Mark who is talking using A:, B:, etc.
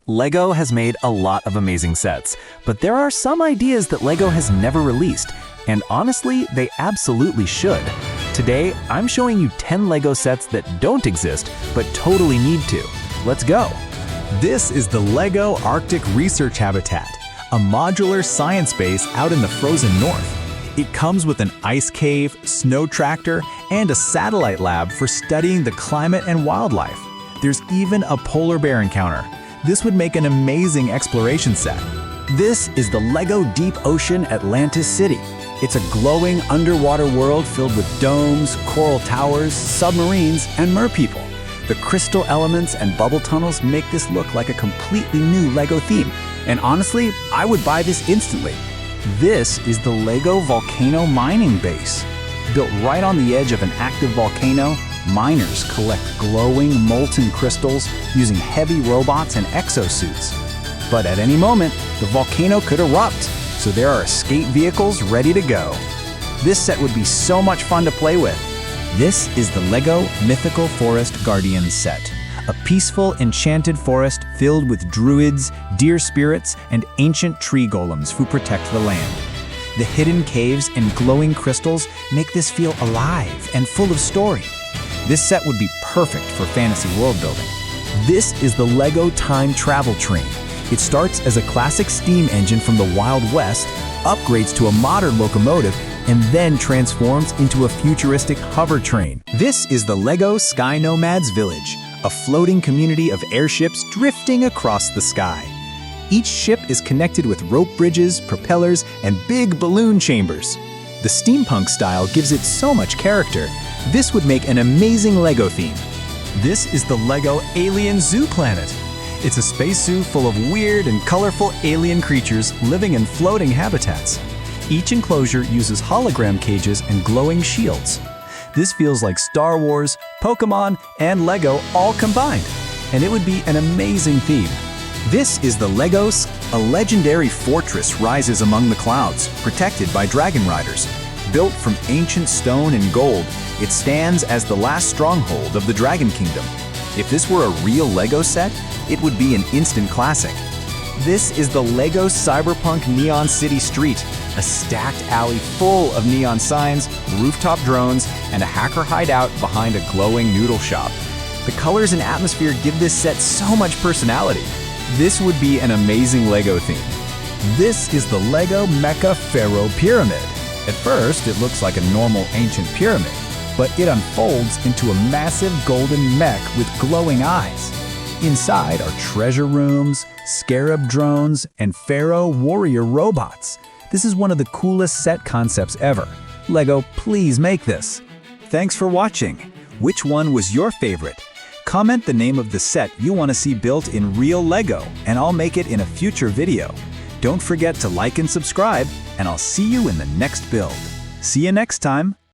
A: LEGO has made a lot of amazing sets, but there are some ideas that LEGO has never released, and honestly, they absolutely should. Today, I'm showing you 10 LEGO sets that don't exist, but totally need to. Let's go!
B: This is the LEGO Arctic Research Habitat, a modular science base out in the frozen north. It comes with an ice cave, snow tractor, and a satellite lab for studying the climate and wildlife. There's even a polar bear encounter. This would make an amazing exploration set.
C: This is the LEGO Deep Ocean Atlantis City. It's a glowing underwater world filled with domes, coral towers, submarines, and merpeople. The crystal elements and bubble tunnels make this look like a completely new LEGO theme. And honestly, I would buy this instantly. This is the LEGO Volcano mining base. Built right on the edge of an active volcano, miners collect glowing molten crystals using heavy robots and exosuits. But at any moment, the volcano could erupt, so there are escape vehicles ready to go. This set would be so much fun to play with. This is the LEGO Mythical Forest Guardians set, a peaceful, enchanted forest filled with druids, deer spirits, and ancient tree golems who protect the land. The hidden caves and glowing crystals make this feel alive and full of story. This set would be perfect for fantasy world building. This is the LEGO Time Travel Train. It starts as a classic steam engine from the Wild West, upgrades to a modern locomotive, and then transforms into a futuristic hover train. This is the LEGO Sky Nomads Village, a floating community of airships drifting across the sky. Each ship is connected with rope bridges, propellers, and big balloon chambers. The steampunk style gives it so much character. This would make an amazing LEGO theme.
B: This is the LEGO Alien Zoo Planet. It's a space zoo full of weird and colorful alien creatures living in floating habitats. Each enclosure uses hologram cages and glowing shields. This feels like Star Wars, Pokemon, and LEGO all combined, and it would be an amazing theme.
C: This is the LEGO's. A legendary fortress rises among the clouds, protected by dragon riders. Built from ancient stone and gold, it stands as the last stronghold of the Dragon Kingdom. If this were a real LEGO set, it would be an instant classic. This is the LEGO Cyberpunk Neon City Street, a stacked alley full of neon signs, rooftop drones, and a hacker hideout behind a glowing noodle shop. The colors and atmosphere give this set so much personality. This would be an amazing LEGO theme.
B: This is the LEGO Mecha Pharaoh Pyramid. At first, it looks like a normal ancient pyramid, but it unfolds into a massive golden mech with glowing eyes. Inside are treasure rooms, scarab drones, and Pharaoh warrior robots. This is one of the coolest set concepts ever. LEGO, please make this. Thanks for watching. Which one was your favorite? Comment the name of the set you want to see built in real LEGO, and I'll make it in a future video. Don't forget to like and subscribe, and I'll see you in the next build. See you next time.